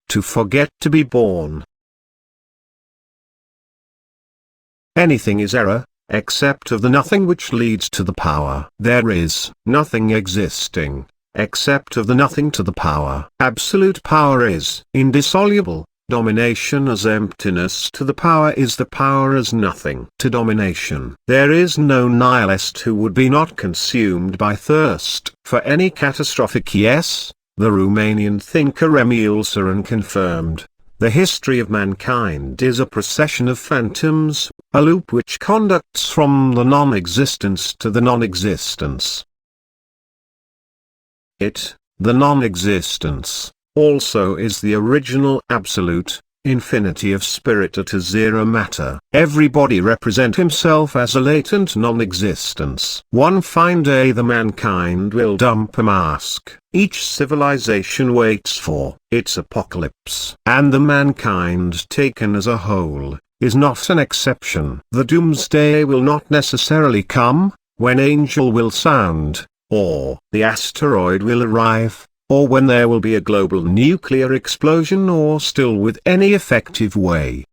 to forget to be born. Anything is error, except of the nothing which leads to the power. There is nothing existing, except of the nothing to the power. Absolute power is indissoluble. Domination as emptiness to the power is the power as nothing to domination. There is no nihilist who would be not consumed by thirst for any catastrophic yes, the Romanian thinker Emil Cioran confirmed. The history of mankind is a procession of phantoms, a loop which conducts from the non-existence to the non-existence. It, the non-existence, also is the original absolute, infinity of spirit at a zero matter. Everybody represent himself as a latent non-existence. One fine day the mankind will dump a mask. Each civilization waits for its apocalypse. And the mankind taken as a whole, is not an exception. The doomsday will not necessarily come, when angel will sound, or the asteroid will arrive, or when there will be a global nuclear explosion, or still with any effective way.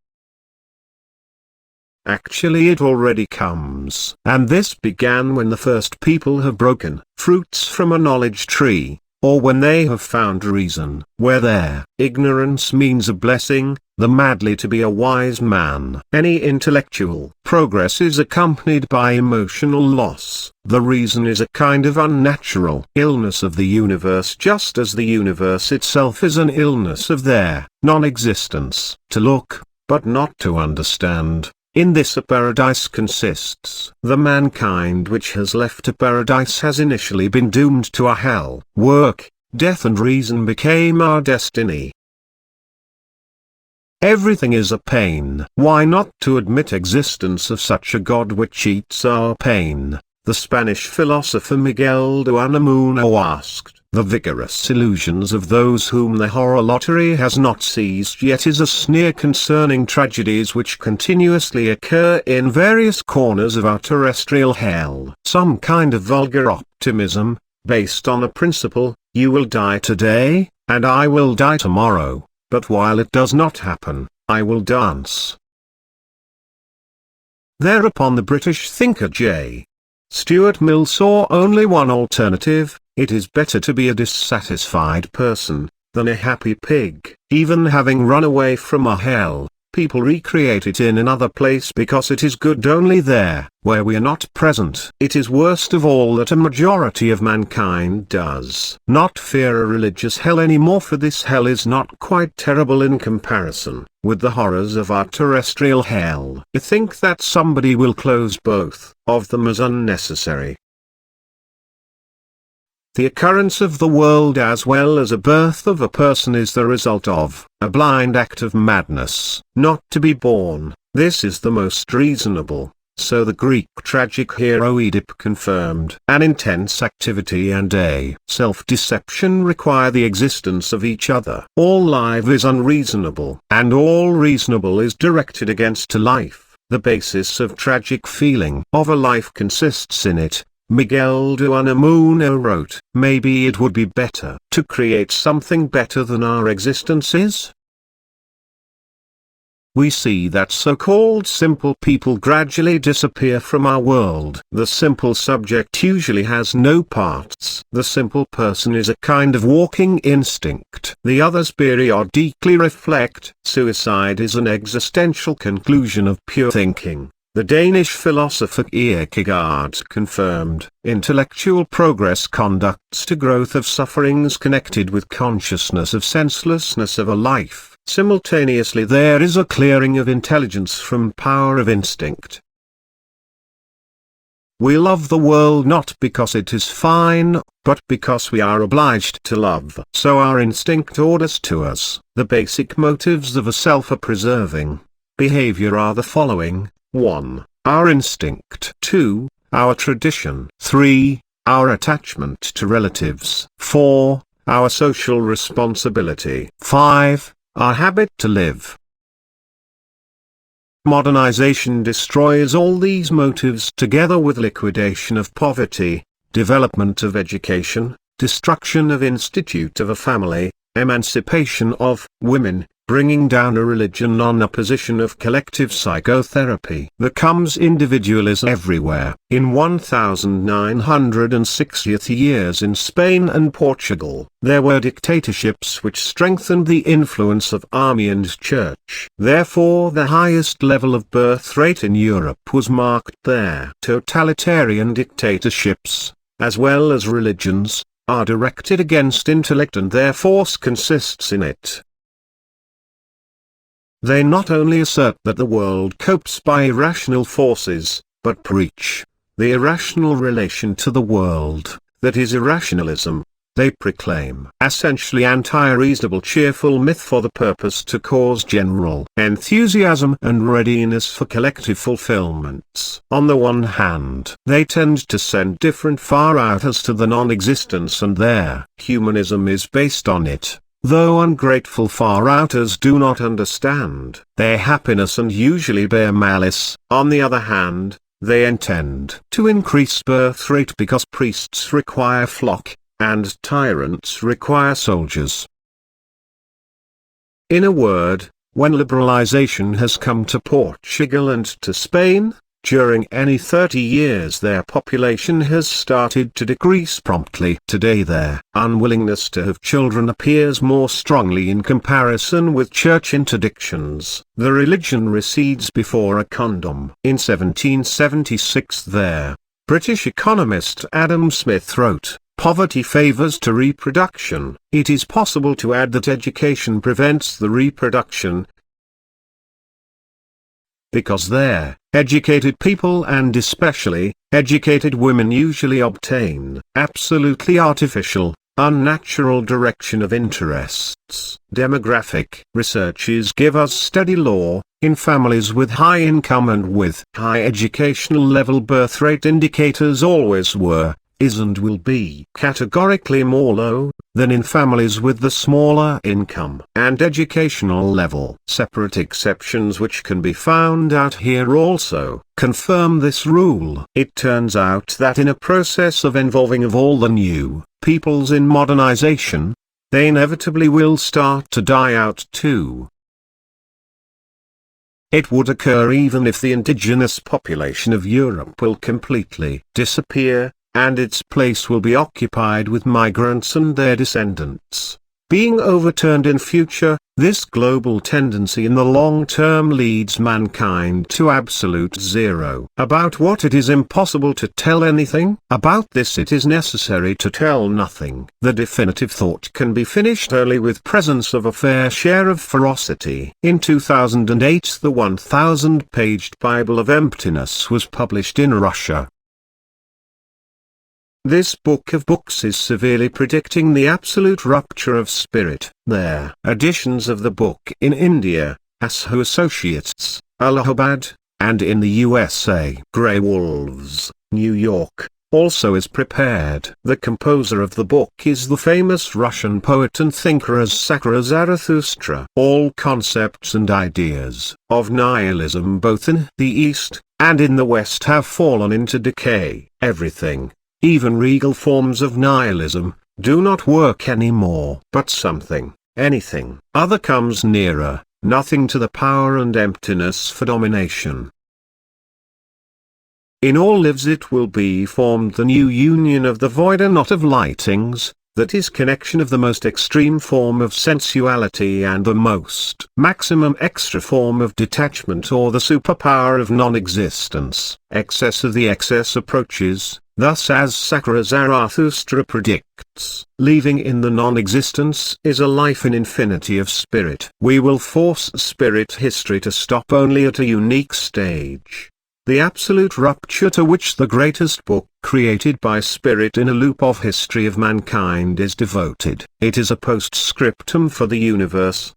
Actually it already comes. And this began when the first people have broken fruits from a knowledge tree, or when they have found reason, where their ignorance means a blessing, the madly to be a wise man. Any intellectual progress is accompanied by emotional loss. The reason is a kind of unnatural illness of the universe, just as the universe itself is an illness of their non-existence. To look, but not to understand. In this a paradise consists. The mankind which has left a paradise has initially been doomed to a hell. Work, death and reason became our destiny. Everything is a pain. Why not to admit existence of such a God which eats our pain? The Spanish philosopher Miguel de Unamuno asked. The vigorous illusions of those whom the horror lottery has not seized yet is a sneer concerning tragedies which continuously occur in various corners of our terrestrial hell. Some kind of vulgar optimism, based on a principle, you will die today, and I will die tomorrow, but while it does not happen, I will dance. Thereupon the British thinker J. Stuart Mill saw only one alternative: it is better to be a dissatisfied person, than a happy pig. Even having run away from a hell, people recreate it in another place because it is good only there, where we are not present. It is worst of all that a majority of mankind does not fear a religious hell anymore, for this hell is not quite terrible in comparison with the horrors of our terrestrial hell. I think that somebody will close both of them as unnecessary. The occurrence of the world as well as a birth of a person is the result of a blind act of madness, not to be born. This is the most reasonable. So the Greek tragic hero Oedip confirmed. An intense activity and a self-deception require the existence of each other. All life is unreasonable, and all reasonable is directed against a life. The basis of tragic feeling of a life consists in it. Miguel de Unamuno wrote, maybe it would be better to create something better than our existence is. We see that so-called simple people gradually disappear from our world. The simple subject usually has no parts. The simple person is a kind of walking instinct. The others periodically reflect. Suicide is an existential conclusion of pure thinking. The Danish philosopher Kierkegaard confirmed, intellectual progress conducts to growth of sufferings connected with consciousness of senselessness of a life. Simultaneously there is a clearing of intelligence from power of instinct. We love the world not because it is fine, but because we are obliged to love. So our instinct orders to us. The basic motives of a self-preserving behavior are the following. 1. Our instinct. 2. Our tradition. 3. Our attachment to relatives. 4. Our social responsibility. 5. Our habit to live. Modernization destroys all these motives together with liquidation of poverty, development of education, destruction of institute of a family, emancipation of women, bringing down a religion on a position of collective psychotherapy. There comes individualism everywhere. In 1960 years in Spain and Portugal, there were dictatorships which strengthened the influence of army and church. Therefore the highest level of birth rate in Europe was marked there. Totalitarian dictatorships, as well as religions, are directed against intellect, and their force consists in it. They not only assert that the world copes by irrational forces, but preach the irrational relation to the world, that is irrationalism. They proclaim essentially anti-reasonable cheerful myth for the purpose to cause general enthusiasm and readiness for collective fulfillments. On the one hand, they tend to send different far-outers to the non-existence, and their humanism is based on it. Though ungrateful far-outers do not understand their happiness and usually bear malice, on the other hand, they intend to increase birth rate because priests require flock, and tyrants require soldiers. In a word, when liberalization has come to Portugal and to Spain, during any 30 years their population has started to decrease promptly. Today their unwillingness to have children appears more strongly in comparison with church interdictions. The religion recedes before a condom. In 1776 there, British economist Adam Smith wrote, "Poverty favors to reproduction." It is possible to add that education prevents the reproduction, because there, educated people and especially, educated women usually obtain absolutely artificial, unnatural direction of interests. Demographic researches give us steady law, in families with high income and with high educational level birth rate indicators always were, is and will be categorically more low than in families with the smaller income and educational level. Separate exceptions which can be found out here also confirm this rule. It turns out that in a process of involving of all the new peoples in modernization, they inevitably will start to die out too. It would occur even if the indigenous population of Europe will completely disappear, and its place will be occupied with migrants and their descendants. Being overturned in future, this global tendency in the long term leads mankind to absolute zero. About what it is impossible to tell anything. About this it is necessary to tell nothing. The definitive thought can be finished only with presence of a fair share of ferocity. In 2008 the 1,000-paged Bible of Emptiness was published in Russia. This book of books is severely predicting the absolute rupture of spirit. There are editions of the book in India, Asahu Associates, Allahabad, and in the USA. Grey Wolves, New York, also is prepared. The composer of the book is the famous Russian poet and thinker as Sakura Zarathustra. All concepts and ideas of nihilism both in the East and in the West have fallen into decay. Everything, even regal forms of nihilism, do not work anymore. But something, anything, other comes nearer, nothing to the power and emptiness for domination. In all lives it will be formed the new union of the void and not of lightings, that is connection of the most extreme form of sensuality and the most maximum extra form of detachment, or the superpower of non-existence. Excess of the excess approaches, thus as Sakura Zarathustra predicts, leaving in the non-existence is a life in infinity of spirit. We will force spirit history to stop only at a unique stage. The absolute rupture to which the greatest book created by spirit in a loop of history of mankind is devoted. It is a postscriptum for the universe.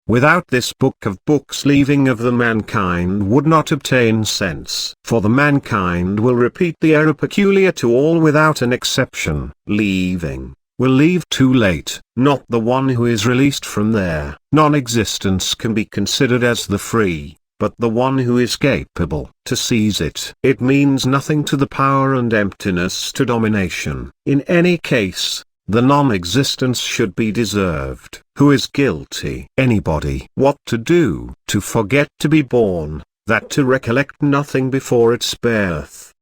Without this book of books, leaving of the mankind would not obtain sense. For the mankind will repeat the error peculiar to all without an exception. Leaving will leave too late. Not the one who is released from their non-existence can be considered as the free, but the one who is capable to seize it. It means nothing to the power and emptiness to domination. In any case, The non-existence should be deserved. Who is guilty? Anybody. What to do? To forget to be born, that to recollect nothing before its birth,